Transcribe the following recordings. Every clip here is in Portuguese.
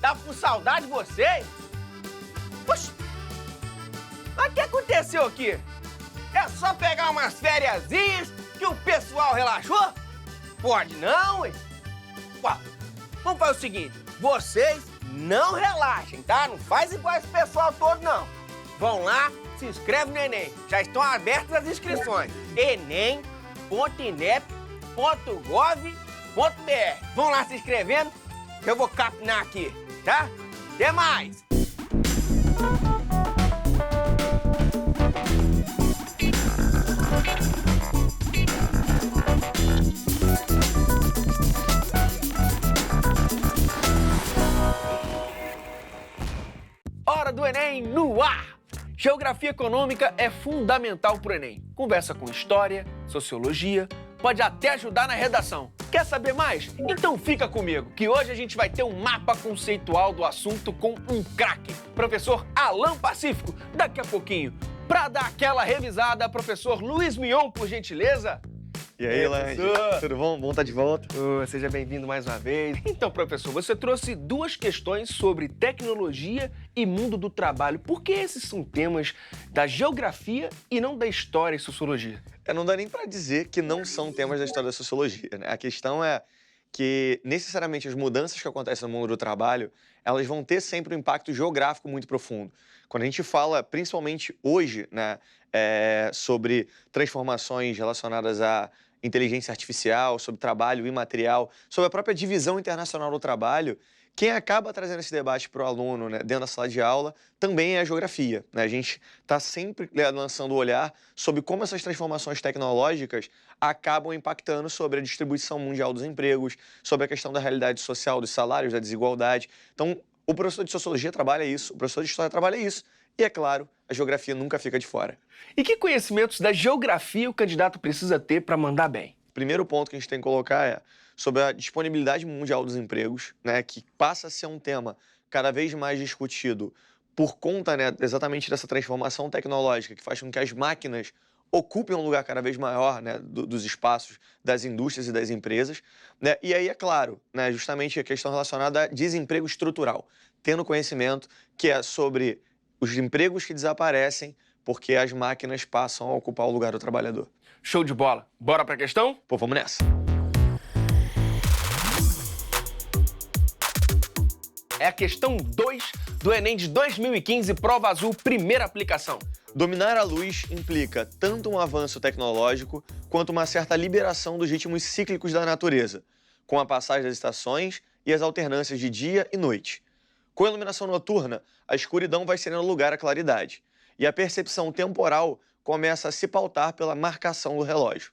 Tá com saudade de vocês? Poxa, mas o que aconteceu aqui? É só pegar umas fériasinhas que o pessoal relaxou? Pode não, hein? Ué, vamos fazer o seguinte, vocês não relaxem, tá? Não faz igual esse pessoal todo, não. Vão lá, se inscreve no Enem. Já estão abertas as inscrições. enem.inep.gov.br. Vão lá se inscrevendo, que eu vou capinar aqui, tá? Até mais! Hora do Enem no ar! Geografia econômica é fundamental para o Enem. Conversa com história, sociologia, pode até ajudar na redação. Quer saber mais? Então fica comigo, que hoje a gente vai ter um mapa conceitual do assunto com um craque, professor Alan Pacífico, daqui a pouquinho. Para dar aquela revisada, professor Luiz Mion, por gentileza. E aí, Lange? Tudo bom? Bom estar de volta. Seja bem-vindo mais uma vez. Então, professor, você trouxe duas questões sobre tecnologia e mundo do trabalho. Por que esses são temas da geografia e não da história e sociologia? Não dá nem para dizer que não são temas da história da sociologia, né? A questão é que, necessariamente, as mudanças que acontecem no mundo do trabalho, elas vão ter sempre um impacto geográfico muito profundo. Quando a gente fala, principalmente hoje, né, sobre transformações relacionadas à inteligência artificial, sobre trabalho imaterial, sobre a própria divisão internacional do trabalho, quem acaba trazendo esse debate para o aluno, né, dentro da sala de aula também é a geografia, né? A gente está sempre lançando o olhar sobre como essas transformações tecnológicas acabam impactando sobre a distribuição mundial dos empregos, sobre a questão da realidade social, dos salários, da desigualdade. Então, o professor de sociologia trabalha isso, o professor de história trabalha isso, e, é claro, a geografia nunca fica de fora. E que conhecimentos da geografia o candidato precisa ter para mandar bem? O primeiro ponto que a gente tem que colocar é sobre a disponibilidade mundial dos empregos, né, que passa a ser um tema cada vez mais discutido por conta, né, exatamente dessa transformação tecnológica que faz com que as máquinas ocupem um lugar cada vez maior, né, dos espaços das indústrias e das empresas, né? E aí, é claro, né, justamente a questão relacionada a desemprego estrutural, tendo conhecimento que é sobre os empregos que desaparecem porque as máquinas passam a ocupar o lugar do trabalhador. Show de bola. Bora para a questão? Pô, vamos nessa. É a questão 2 do Enem de 2015, Prova Azul, primeira aplicação. Dominar a luz implica tanto um avanço tecnológico quanto uma certa liberação dos ritmos cíclicos da natureza, com a passagem das estações e as alternâncias de dia e noite. Com a iluminação noturna, a escuridão vai cedendo lugar à claridade, e a percepção temporal começa a se pautar pela marcação do relógio.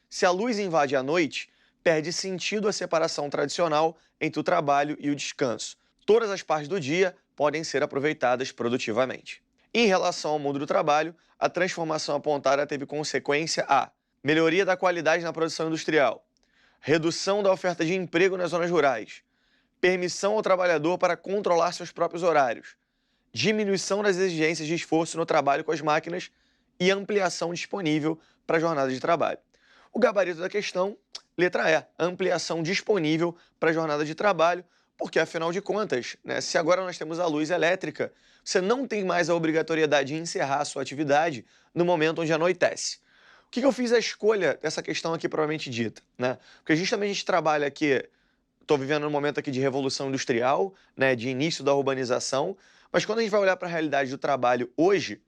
Se a luz invade a noite, perde sentido a separação tradicional entre o trabalho e o descanso. Todas as partes do dia podem ser aproveitadas produtivamente. Em relação ao mundo do trabalho, a transformação apontada teve consequência a melhoria da qualidade na produção industrial, redução da oferta de emprego nas zonas rurais, permissão ao trabalhador para controlar seus próprios horários, diminuição das exigências de esforço no trabalho com as máquinas e ampliação disponível para a jornada de trabalho. O gabarito da questão, letra E, ampliação disponível para a jornada de trabalho, porque, afinal de contas, né, se agora nós temos a luz elétrica, você não tem mais a obrigatoriedade de encerrar a sua atividade no momento onde anoitece. O que eu fiz a escolha dessa questão aqui propriamente dita, né? Porque justamente a gente trabalha aqui, estou vivendo um momento aqui de revolução industrial, né, de início da urbanização, mas quando a gente vai olhar para a realidade do trabalho hoje,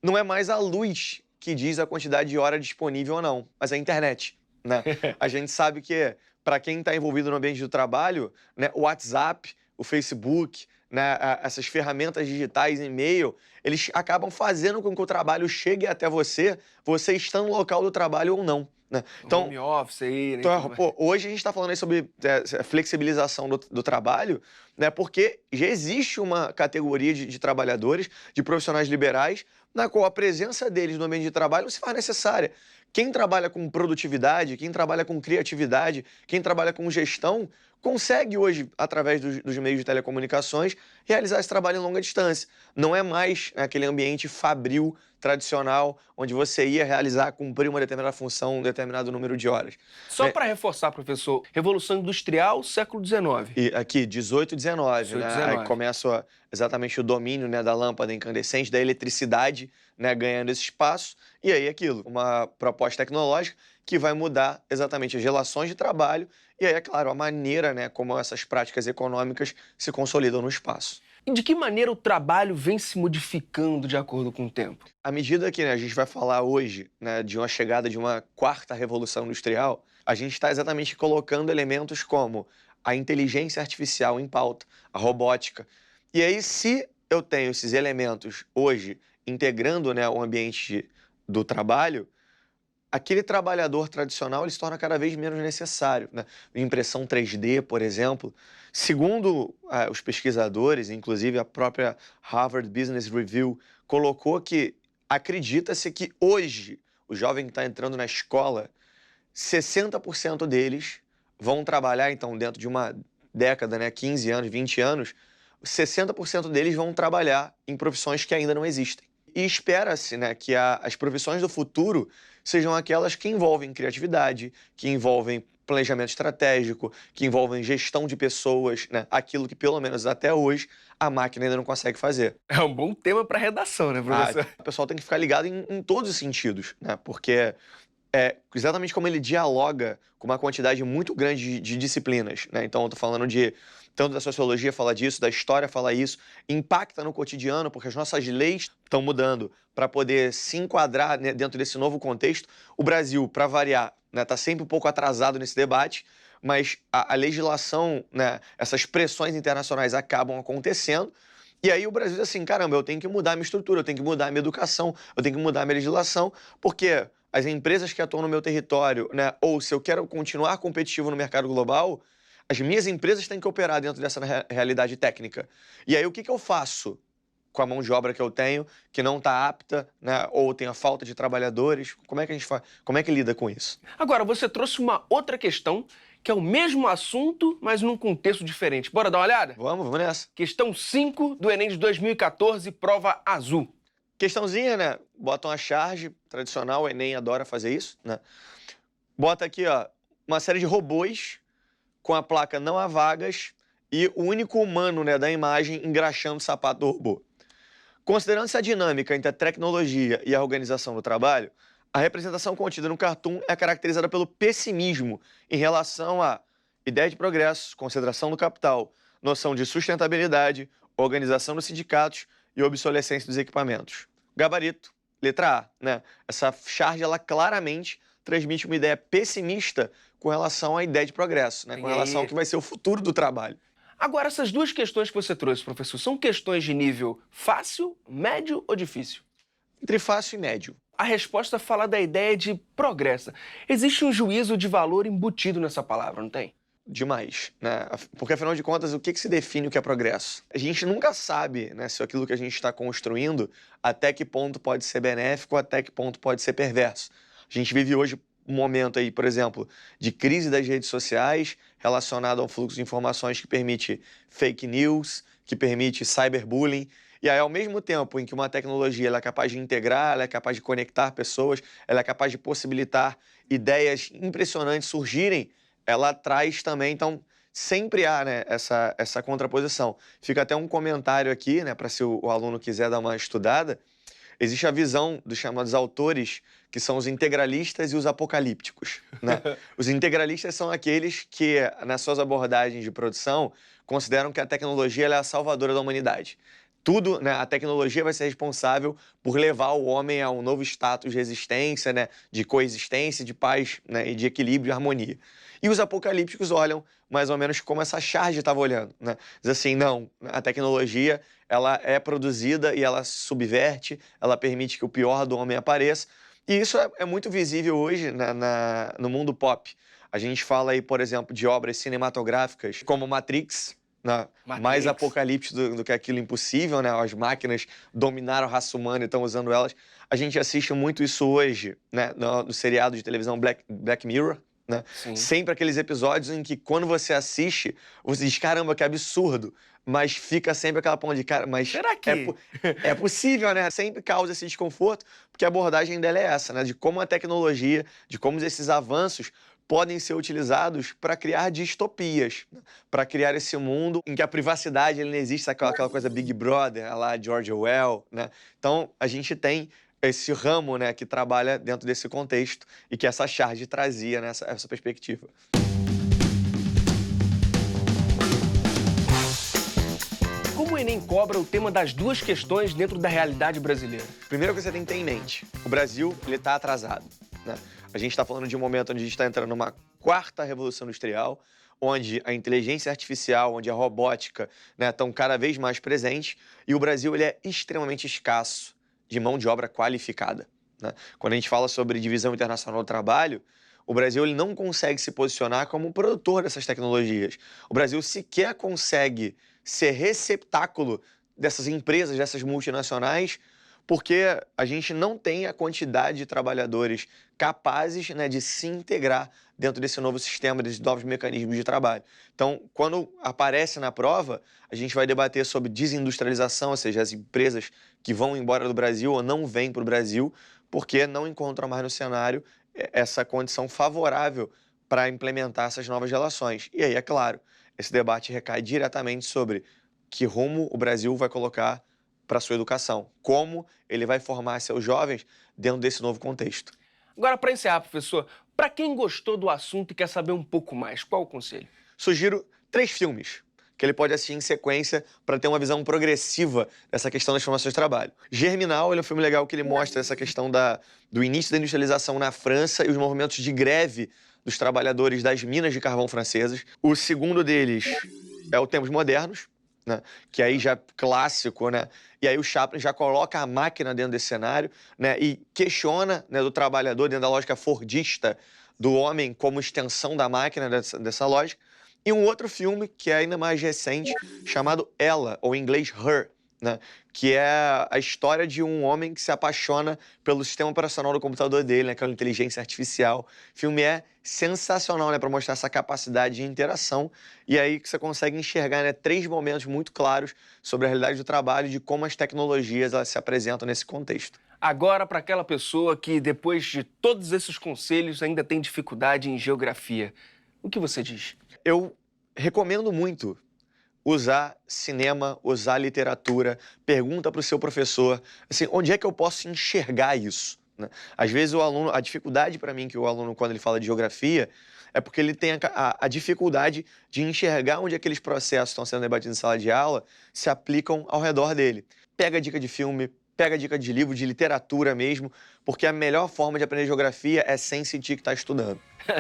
não é mais a luz que diz a quantidade de hora disponível ou não, mas a internet, né? A gente sabe que, para quem está envolvido no ambiente do trabalho, né, o WhatsApp, o Facebook, né, essas ferramentas digitais, e-mail, eles acabam fazendo com que o trabalho chegue até você, você estando no local do trabalho ou não, né? Então, home office aí, né? Então, hoje a gente está falando aí sobre flexibilização do trabalho, né, porque já existe uma categoria de trabalhadores, de profissionais liberais, na qual a presença deles no ambiente de trabalho não se faz necessária. Quem trabalha com produtividade, quem trabalha com criatividade, quem trabalha com gestão, consegue hoje, através dos meios de telecomunicações, realizar esse trabalho em longa distância. Não é mais aquele ambiente fabril tradicional, onde você ia realizar, cumprir uma determinada função, um determinado número de horas. Só Né? para reforçar, professor, Revolução Industrial, século XIX. E aqui, 18 e 19, 18, né? 19. Aí começa exatamente o domínio, né, da lâmpada incandescente, da eletricidade, né, ganhando esse espaço. E aí aquilo, uma proposta tecnológica que vai mudar exatamente as relações de trabalho e aí, é claro, a maneira, né, como essas práticas econômicas se consolidam no espaço. E de que maneira o trabalho vem se modificando de acordo com o tempo? À medida que, né, a gente vai falar hoje, né, de uma chegada de uma quarta revolução industrial, a gente está exatamente colocando elementos como a inteligência artificial em pauta, a robótica. E aí, se eu tenho esses elementos hoje integrando, né, o ambiente do trabalho, aquele trabalhador tradicional ele se torna cada vez menos necessário, né? Impressão 3D, por exemplo. Segundo os pesquisadores, inclusive a própria Harvard Business Review, colocou que acredita-se que hoje, o jovem que está entrando na escola, 60% deles vão trabalhar, então, dentro de uma década, né, 15 anos, 20 anos, 60% deles vão trabalhar em profissões que ainda não existem. E espera-se, né, que as profissões do futuro sejam aquelas que envolvem criatividade, que envolvem planejamento estratégico, que envolvem gestão de pessoas, né, aquilo que, pelo menos até hoje, a máquina ainda não consegue fazer. É um bom tema para redação, né, professor? O pessoal tem que ficar ligado em todos os sentidos, né, porque é exatamente como ele dialoga com uma quantidade muito grande de disciplinas, né? Então, eu tô falando de tanto da sociologia fala disso, da história fala isso, impacta no cotidiano, porque as nossas leis estão mudando para poder se enquadrar, né, dentro desse novo contexto. O Brasil, para variar, né, tá sempre um pouco atrasado nesse debate, mas a legislação, né, essas pressões internacionais acabam acontecendo. E aí o Brasil diz assim, caramba, eu tenho que mudar a minha estrutura, eu tenho que mudar a minha educação, eu tenho que mudar a minha legislação, porque as empresas que atuam no meu território, né, ou se eu quero continuar competitivo no mercado global, as minhas empresas têm que operar dentro dessa realidade técnica. E aí o que eu faço com a mão de obra que eu tenho, que não está apta, né, ou tem a falta de trabalhadores? Como é que a gente faz? Como é que lida com isso? Agora, você trouxe uma outra questão, que é o mesmo assunto, mas num contexto diferente. Bora dar uma olhada? Vamos nessa. Questão 5 do Enem de 2014, prova azul. Questãozinha, né? Bota uma charge tradicional, o Enem adora fazer isso, né? Bota aqui, ó, uma série de robôs com a placa não há vagas e o único humano, né, da imagem engraxando o sapato do robô. Considerando essa dinâmica entre a tecnologia e a organização do trabalho, a representação contida no cartoon é caracterizada pelo pessimismo em relação à ideia de progresso, concentração do capital, noção de sustentabilidade, organização dos sindicatos e obsolescência dos equipamentos. Gabarito, letra A, né? Essa charge, ela claramente transmite uma ideia pessimista com relação à ideia de progresso, né? Com relação ao que vai ser o futuro do trabalho. Agora, essas duas questões que você trouxe, professor, são questões de nível fácil, médio ou difícil? Entre fácil e médio. A resposta fala da ideia de progresso. Existe um juízo de valor embutido nessa palavra, não tem? Demais, né? Porque, afinal de contas, o que se define o que é progresso? A gente nunca sabe, né, se aquilo que a gente está construindo, até que ponto pode ser benéfico, até que ponto pode ser perverso. A gente vive hoje um momento aí, por exemplo, de crise das redes sociais relacionado ao fluxo de informações que permite fake news, que permite cyberbullying. E aí, ao mesmo tempo em que uma tecnologia ela é capaz de integrar, ela é capaz de conectar pessoas, ela é capaz de possibilitar ideias impressionantes surgirem, ela traz também, então, sempre há, né, essa contraposição. Fica até um comentário aqui, né, para se o aluno quiser dar uma estudada. Existe a visão dos chamados autores, que são os integralistas e os apocalípticos, né? Os integralistas são aqueles que, nas suas abordagens de produção, consideram que a tecnologia ela é a salvadora da humanidade. Tudo, né, a tecnologia vai ser responsável por levar o homem a um novo status de existência, né, de coexistência, de paz, né, e de equilíbrio e harmonia. E os apocalípticos olham mais ou menos como essa charge estava olhando, né? Diz assim, não, a tecnologia ela é produzida e ela subverte, ela permite que o pior do homem apareça. E isso é muito visível hoje no mundo pop. A gente fala aí, por exemplo, de obras cinematográficas como Matrix, né? Mais apocalíptico do que aquilo impossível, né? As máquinas dominaram a raça humana e estão usando elas. A gente assiste muito isso hoje, né? No seriado de televisão Black Mirror, né? Sim. Sempre aqueles episódios em que, quando você assiste, você diz, caramba, que absurdo. Mas fica sempre aquela ponta de cara, mas Será que... é possível, né? Sempre causa esse desconforto, porque a abordagem dela é essa, né? De como a tecnologia, de como esses avanços podem ser utilizados para criar distopias, né? Para criar esse mundo em que a privacidade ele não existe, aquela coisa Big Brother, lá George Orwell, né? Então, a gente tem esse ramo, né, que trabalha dentro desse contexto e que essa charge trazia, né, essa perspectiva. Como o Enem cobra o tema das duas questões dentro da realidade brasileira? Primeiro que você tem que ter em mente, o Brasil ele está atrasado, né? A gente está falando de um momento onde a gente está entrando numa quarta revolução industrial, onde a inteligência artificial, onde a robótica, né, estão cada vez mais presentes, e o Brasil ele é extremamente escasso de mão de obra qualificada, né? Quando a gente fala sobre divisão internacional do trabalho, o Brasil ele não consegue se posicionar como um produtor dessas tecnologias. O Brasil sequer consegue ser receptáculo dessas empresas, dessas multinacionais, porque a gente não tem a quantidade de trabalhadores capazes, né, de se integrar dentro desse novo sistema, desses novos mecanismos de trabalho. Então, quando aparece na prova, a gente vai debater sobre desindustrialização, ou seja, as empresas que vão embora do Brasil ou não vêm para o Brasil, porque não encontram mais no cenário essa condição favorável para implementar essas novas relações. E aí, é claro, esse debate recai diretamente sobre que rumo o Brasil vai colocar para a sua educação, como ele vai formar seus jovens dentro desse novo contexto. Agora, para encerrar, professor, para quem gostou do assunto e quer saber um pouco mais, qual o conselho? Sugiro 3 filmes que ele pode assistir em sequência para ter uma visão progressiva dessa questão das formações de trabalho. Germinal, ele é um filme legal que ele mostra essa questão do início da industrialização na França e os movimentos de greve dos trabalhadores das minas de carvão francesas. O segundo deles é o Tempos Modernos, né? Que aí já é clássico, né? E aí o Chaplin já coloca a máquina dentro desse cenário, né? E questiona, né, do trabalhador dentro da lógica fordista do homem como extensão da máquina dessa lógica. E um outro filme que é ainda mais recente, chamado Ela, ou em inglês Her, né? Que é a história de um homem que se apaixona pelo sistema operacional do computador dele, né? Aquela inteligência artificial. O filme é sensacional, né? Para mostrar essa capacidade de interação. E aí que você consegue enxergar, né, 3 momentos muito claros sobre a realidade do trabalho e de como as tecnologias elas se apresentam nesse contexto. Agora, para aquela pessoa que, depois de todos esses conselhos, ainda tem dificuldade em geografia, o que você diz? Eu recomendo muito usar cinema, usar literatura, pergunta para o seu professor, assim, onde é que eu posso enxergar isso, né? Às vezes o aluno, a dificuldade para mim que o aluno, quando ele fala de geografia, é porque ele tem a dificuldade de enxergar onde aqueles processos estão sendo debatidos em sala de aula se aplicam ao redor dele. Pega dica de filme, pega dica de livro, de literatura mesmo, porque a melhor forma de aprender geografia é sem sentir que está estudando.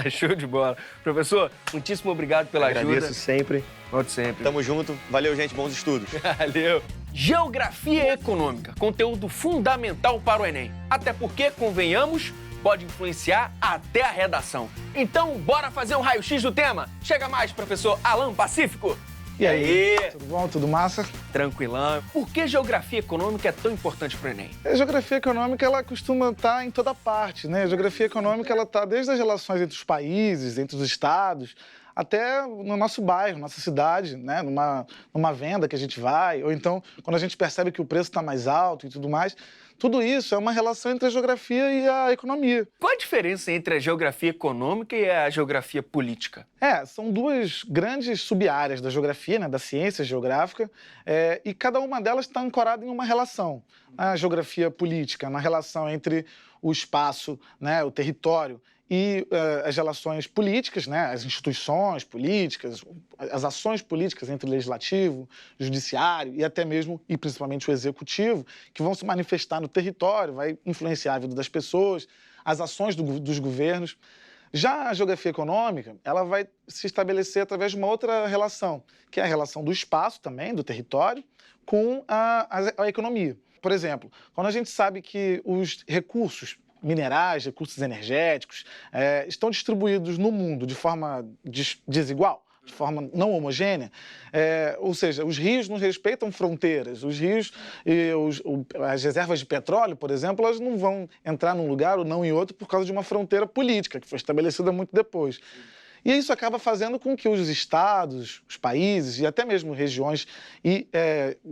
Show de bola. Professor, muitíssimo obrigado pela ajuda. Agradeço sempre. Volte sempre. Tamo junto. Valeu, gente. Bons estudos. Valeu. Geografia econômica, conteúdo fundamental para o Enem. Até porque, convenhamos, pode influenciar até a redação. Então, bora fazer um raio-x do tema? Chega mais, professor Alan Pacífico. E aí, tudo bom? Tudo massa? Tranquilão. Por que geografia econômica é tão importante para o Enem? A geografia econômica, ela costuma estar em toda parte, né? A geografia econômica, ela está desde as relações entre os países, entre os estados, até no nosso bairro, nossa cidade, né? Numa venda que a gente vai, ou então quando a gente percebe que o preço está mais alto e tudo mais. Tudo isso é uma relação entre a geografia e a economia. Qual a diferença entre a geografia econômica e a geografia política? São 2 grandes sub-áreas da geografia, né, da ciência geográfica, e cada uma delas está ancorada em uma relação. A geografia política, na relação entre o espaço, né, o território, e as relações políticas, né, as instituições políticas, as ações políticas entre o legislativo, o judiciário e até mesmo, e principalmente o executivo, que vão se manifestar no território, vai influenciar a vida das pessoas, as ações dos governos. Já a geografia econômica, ela vai se estabelecer através de uma outra relação, que é a relação do espaço também, do território, com a economia. Por exemplo, quando a gente sabe que os recursos minerais, recursos energéticos, estão distribuídos no mundo de forma desigual, de forma não homogênea, ou seja, os rios não respeitam fronteiras, os rios e as reservas de petróleo, por exemplo, elas não vão entrar num lugar ou não em outro por causa de uma fronteira política que foi estabelecida muito depois. E isso acaba fazendo com que os estados, os países e até mesmo regiões e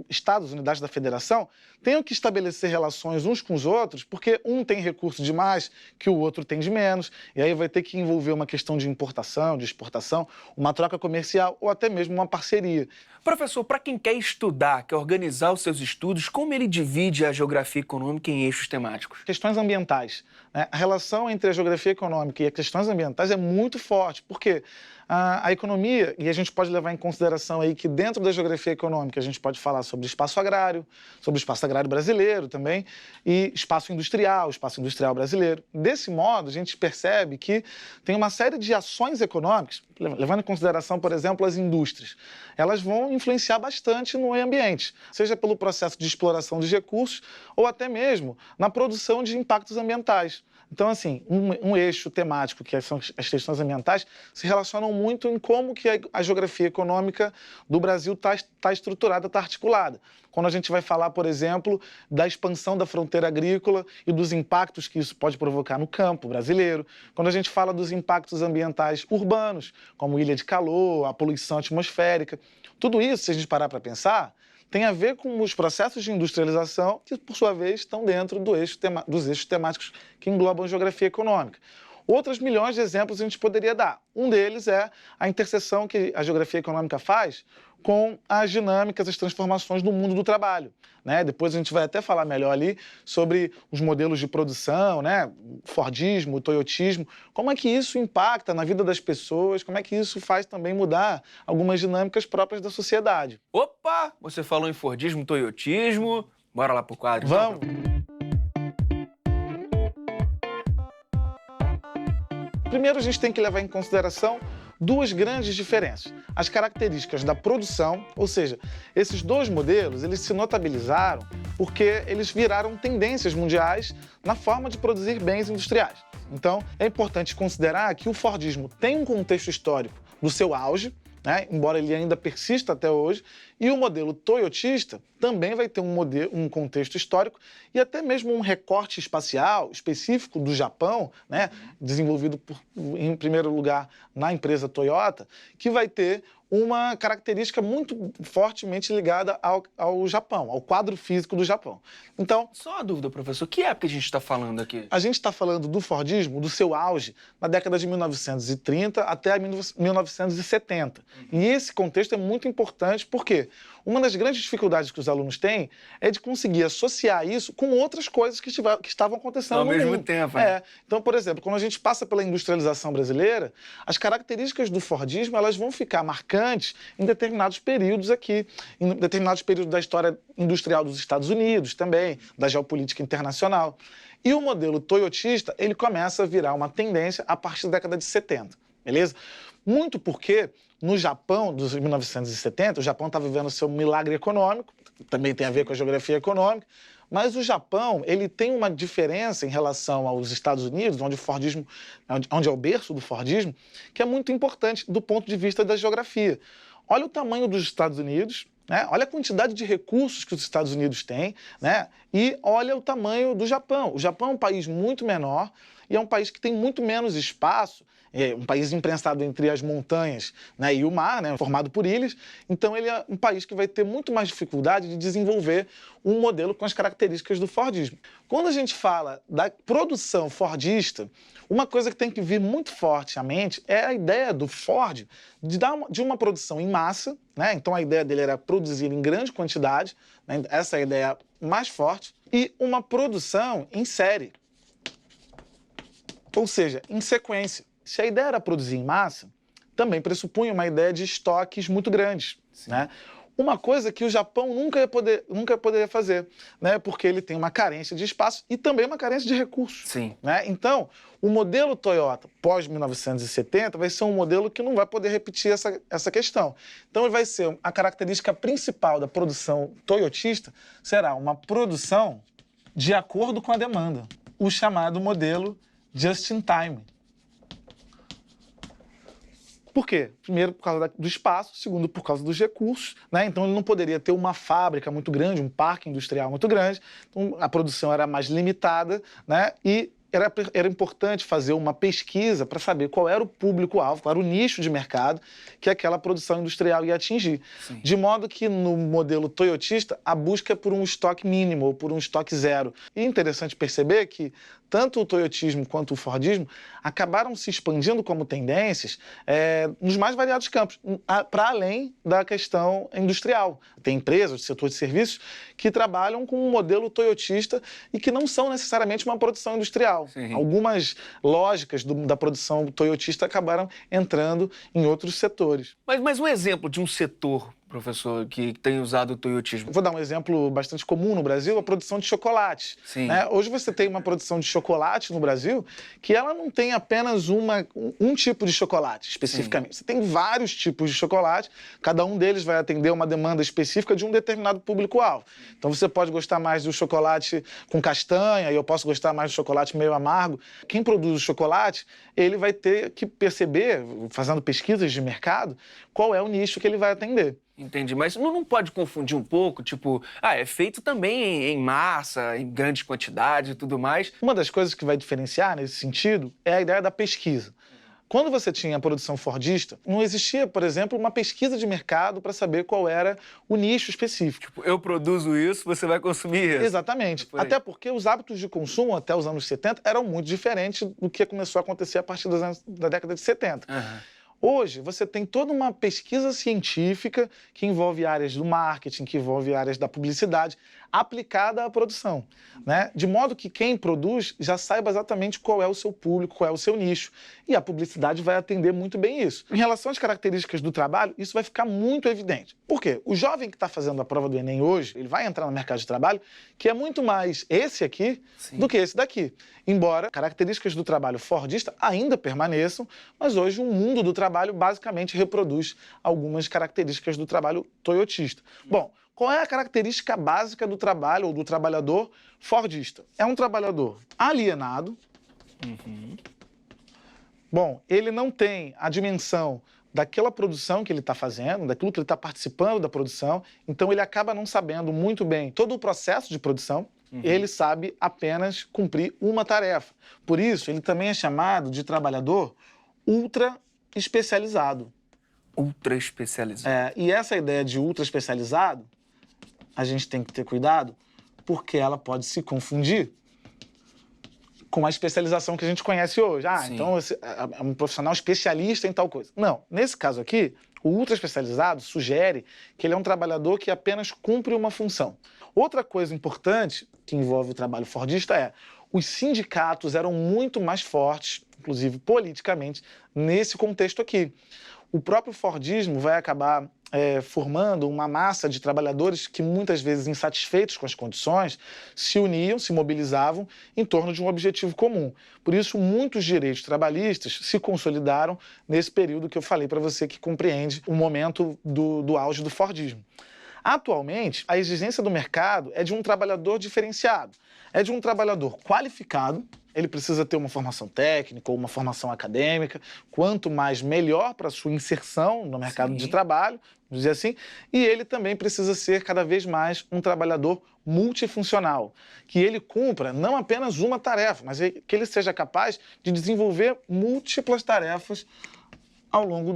estados, unidades da federação, tenham que estabelecer relações uns com os outros, porque um tem recurso de mais que o outro tem de menos, e aí vai ter que envolver uma questão de importação, de exportação, uma troca comercial ou até mesmo uma parceria. Professor, para quem quer estudar, quer organizar os seus estudos, como ele divide a geografia econômica em eixos temáticos? Questões ambientais, né? A relação entre a geografia econômica e as questões ambientais é muito forte, porque a economia, e a gente pode levar em consideração aí que dentro da geografia econômica a gente pode falar sobre espaço agrário brasileiro também, e espaço industrial brasileiro. Desse modo, a gente percebe que tem uma série de ações econômicas, levando em consideração, por exemplo, as indústrias. Elas vão influenciar bastante no meio ambiente, seja pelo processo de exploração dos recursos ou até mesmo na produção de impactos ambientais. Então, assim, um eixo temático, que são as questões ambientais, se relacionam muito em como que a geografia econômica do Brasil está estruturada, está articulada. Quando a gente vai falar, por exemplo, da expansão da fronteira agrícola e dos impactos que isso pode provocar no campo brasileiro. Quando a gente fala dos impactos ambientais urbanos, como ilha de calor, a poluição atmosférica. Tudo isso, se a gente parar para pensar, tem a ver com os processos de industrialização que, por sua vez, estão dentro dos eixos temáticos que englobam a geografia econômica. Outros milhões de exemplos a gente poderia dar. Um deles é a interseção que a geografia econômica faz com as dinâmicas, as transformações no mundo do trabalho, né? Depois a gente vai até falar melhor ali sobre os modelos de produção, né? O Fordismo, o Toyotismo, como é que isso impacta na vida das pessoas, como é que isso faz também mudar algumas dinâmicas próprias da sociedade. Opa! Você falou em Fordismo, Toyotismo. Bora lá pro quadro. Vamos! Primeiro, a gente tem que levar em consideração duas grandes diferenças. As características da produção, ou seja, esses dois modelos, eles se notabilizaram porque eles viraram tendências mundiais na forma de produzir bens industriais. Então, é importante considerar que o Fordismo tem um contexto histórico do seu auge, né, embora ele ainda persista até hoje, e o modelo toyotista também vai ter um contexto histórico e até mesmo um recorte espacial específico do Japão, né, desenvolvido em primeiro lugar na empresa Toyota, que vai ter uma característica muito fortemente ligada ao Japão, ao quadro físico do Japão. Então, só uma dúvida, professor, que época a gente está falando aqui? A gente está falando do Fordismo, do seu auge, na década de 1930 até 1970. E esse contexto é muito importante porque uma das grandes dificuldades que os alunos têm é de conseguir associar isso com outras coisas que estavam acontecendo ao no mesmo mundo. tempo. Né? Então, por exemplo, quando a gente passa pela industrialização brasileira, as características do Fordismo elas vão ficar marcantes em determinados períodos aqui, em determinados períodos da história industrial dos Estados Unidos também, da geopolítica internacional. E o modelo toyotista, ele começa a virar uma tendência a partir da década de 70, beleza? Muito porque no Japão, dos 1970, o Japão está vivendo o seu milagre econômico, também tem a ver com a geografia econômica, mas o Japão, ele tem uma diferença em relação aos Estados Unidos, onde é o berço do Fordismo, que é muito importante do ponto de vista da geografia. Olha o tamanho dos Estados Unidos, né? Olha a quantidade de recursos que os Estados Unidos têm, né? E olha o tamanho do Japão. O Japão é um país muito menor e é um país que tem muito menos espaço, é um país imprensado entre as montanhas, né, e o mar, né, formado por ilhas. Então ele é um país que vai ter muito mais dificuldade de desenvolver um modelo com as características do Fordismo. Quando a gente fala da produção fordista, uma coisa que tem que vir muito forte à mente é a ideia do Ford de uma produção em massa, né? Então a ideia dele era produzir em grande quantidade, né? Essa é a ideia mais forte, e uma produção em série, ou seja, em sequência. Se a ideia era produzir em massa, também pressupunha uma ideia de estoques muito grandes, né? Uma coisa que o Japão nunca ia poder fazer, né? Porque ele tem uma carência de espaço e também uma carência de recursos. Sim. Né? Então, o modelo Toyota pós-1970 vai ser um modelo que não vai poder repetir essa questão. Então, ele vai ser a característica principal da produção toyotista será uma produção de acordo com a demanda, o chamado modelo just in time. Por quê? Primeiro, por causa do espaço, segundo, por causa dos recursos, né? Então, ele não poderia ter uma fábrica muito grande, um parque industrial muito grande, então a produção era mais limitada, né? E era importante fazer uma pesquisa para saber qual era o público-alvo, qual era o nicho de mercado que aquela produção industrial ia atingir. Sim. De modo que, no modelo toyotista, a busca é por um estoque mínimo ou por um estoque zero. E é interessante perceber que tanto o toyotismo quanto o fordismo acabaram se expandindo como tendências nos mais variados campos, para além da questão industrial. Tem empresas do setor de serviços que trabalham com um modelo toyotista e que não são necessariamente uma produção industrial. Sim. Algumas lógicas da produção toyotista acabaram entrando em outros setores. Mas um exemplo de um setor, professor, que tem usado o toyotismo. Vou dar um exemplo bastante comum no Brasil, a produção de chocolate. Sim. Né? Hoje você tem uma produção de chocolate no Brasil que ela não tem apenas um tipo de chocolate, especificamente. Sim. Você tem vários tipos de chocolate, cada um deles vai atender uma demanda específica de um determinado público-alvo. Então você pode gostar mais do chocolate com castanha e eu posso gostar mais do chocolate meio amargo. Quem produz o chocolate, ele vai ter que perceber, fazendo pesquisas de mercado, qual é o nicho que ele vai atender. Entendi, mas não pode confundir um pouco, tipo, é feito também em massa, em grandes quantidades e tudo mais. Uma das coisas que vai diferenciar nesse sentido é a ideia da pesquisa. Quando você tinha a produção fordista, não existia, por exemplo, uma pesquisa de mercado para saber qual era o nicho específico. Tipo, eu produzo isso, você vai consumir isso. Exatamente. Até porque os hábitos de consumo até os anos 70 eram muito diferentes do que começou a acontecer a partir da década de 70. Uhum. Hoje, você tem toda uma pesquisa científica que envolve áreas do marketing, que envolve áreas da publicidade, aplicada à produção, né? De modo que quem produz já saiba exatamente qual é o seu público, qual é o seu nicho. E a publicidade vai atender muito bem isso. Em relação às características do trabalho, isso vai ficar muito evidente. Por quê? O jovem que está fazendo a prova do Enem hoje, ele vai entrar no mercado de trabalho, que é muito mais esse aqui Sim. do que esse daqui. Embora características do trabalho fordista ainda permaneçam, mas hoje o mundo do trabalho basicamente reproduz algumas características do trabalho toyotista. Bom, qual é a característica básica do trabalho ou do trabalhador fordista? É um trabalhador alienado. Uhum. Bom, ele não tem a dimensão daquela produção que ele está fazendo, daquilo que ele está participando da produção, então ele acaba não sabendo muito bem todo o processo de produção. Ele sabe apenas cumprir uma tarefa. Por isso, ele também é chamado de trabalhador ultra especializado. Ultra especializado. E essa ideia de ultra especializado, a gente tem que ter cuidado, porque ela pode se confundir com a especialização que a gente conhece hoje. Sim. Então é um profissional especialista em tal coisa. Não, nesse caso aqui, o ultra especializado sugere que ele é um trabalhador que apenas cumpre uma função. Outra coisa importante que envolve o trabalho fordista é os sindicatos eram muito mais fortes, inclusive politicamente, nesse contexto aqui. O próprio fordismo vai acabar formando uma massa de trabalhadores que, muitas vezes insatisfeitos com as condições, se uniam, se mobilizavam em torno de um objetivo comum. Por isso, muitos direitos trabalhistas se consolidaram nesse período que eu falei para você, que compreende o momento do auge do fordismo. Atualmente, a exigência do mercado é de um trabalhador diferenciado, é de um trabalhador qualificado. Ele precisa ter uma formação técnica ou uma formação acadêmica, quanto mais melhor para a sua inserção no mercado de trabalho, vamos dizer assim, e ele também precisa ser cada vez mais um trabalhador multifuncional, que ele cumpra não apenas uma tarefa, mas que ele seja capaz de desenvolver múltiplas tarefas ao longo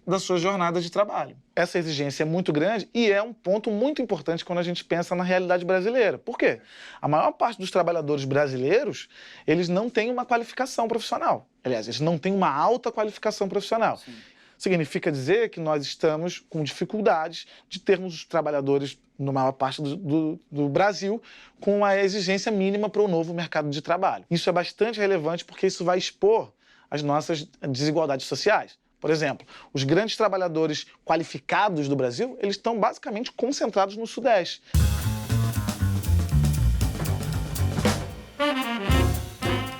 da sua jornada de trabalho. Essa exigência é muito grande e é um ponto muito importante quando a gente pensa na realidade brasileira. Por quê? A maior parte dos trabalhadores brasileiros, eles não têm uma qualificação profissional. Aliás, eles não têm uma alta qualificação profissional. Sim. Significa dizer que nós estamos com dificuldades de termos os trabalhadores, na maior parte do Brasil, com a exigência mínima para o novo mercado de trabalho. Isso é bastante relevante porque isso vai expor as nossas desigualdades sociais. Por exemplo, os grandes trabalhadores qualificados do Brasil, eles estão basicamente concentrados no Sudeste.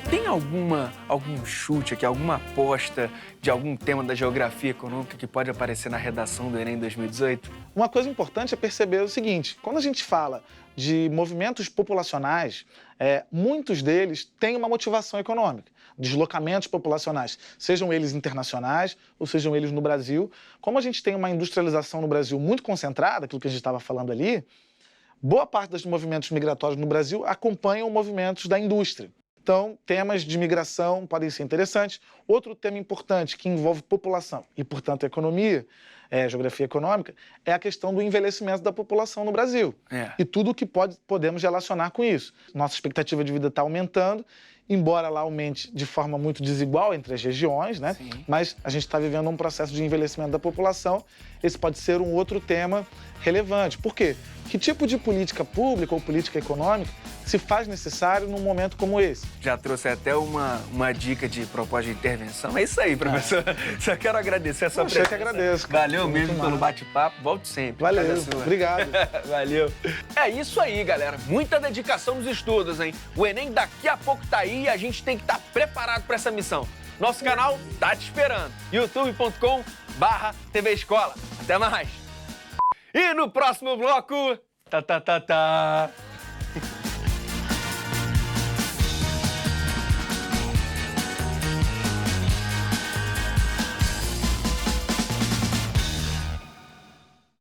Tem algum chute aqui, alguma aposta de algum tema da geografia econômica que pode aparecer na redação do Enem 2018? Uma coisa importante é perceber o seguinte, quando a gente fala de movimentos populacionais, muitos deles têm uma motivação econômica. deslocamentos populacionais, sejam eles internacionais ou sejam eles no Brasil. Como a gente tem uma industrialização no Brasil muito concentrada, aquilo que a gente estava falando ali, boa parte dos movimentos migratórios no Brasil acompanham movimentos da indústria. Então, temas de migração podem ser interessantes. Outro tema importante que envolve população e, portanto, economia, geografia econômica, é a questão do envelhecimento da população no Brasil. E tudo o que podemos relacionar com isso. Nossa expectativa de vida está aumentando, embora ela aumente de forma muito desigual entre as regiões, né? Sim. Mas a gente está vivendo um processo de envelhecimento da população. Esse pode ser um outro tema relevante. Por quê? Que tipo de política pública ou política econômica se faz necessário num momento como esse? Já trouxe até uma dica de proposta de intervenção. É isso aí, professor. Só quero agradecer a sua presença. Eu que agradeço. Cara. Valeu mesmo pelo bate-papo. Volte sempre. Valeu. Obrigado. Valeu. É isso aí, galera. Muita dedicação nos estudos, hein? O Enem daqui a pouco tá aí e a gente tem que estar preparado para essa missão. Nosso canal tá te esperando. youtube.com/TV Escola. Até mais. E no próximo bloco...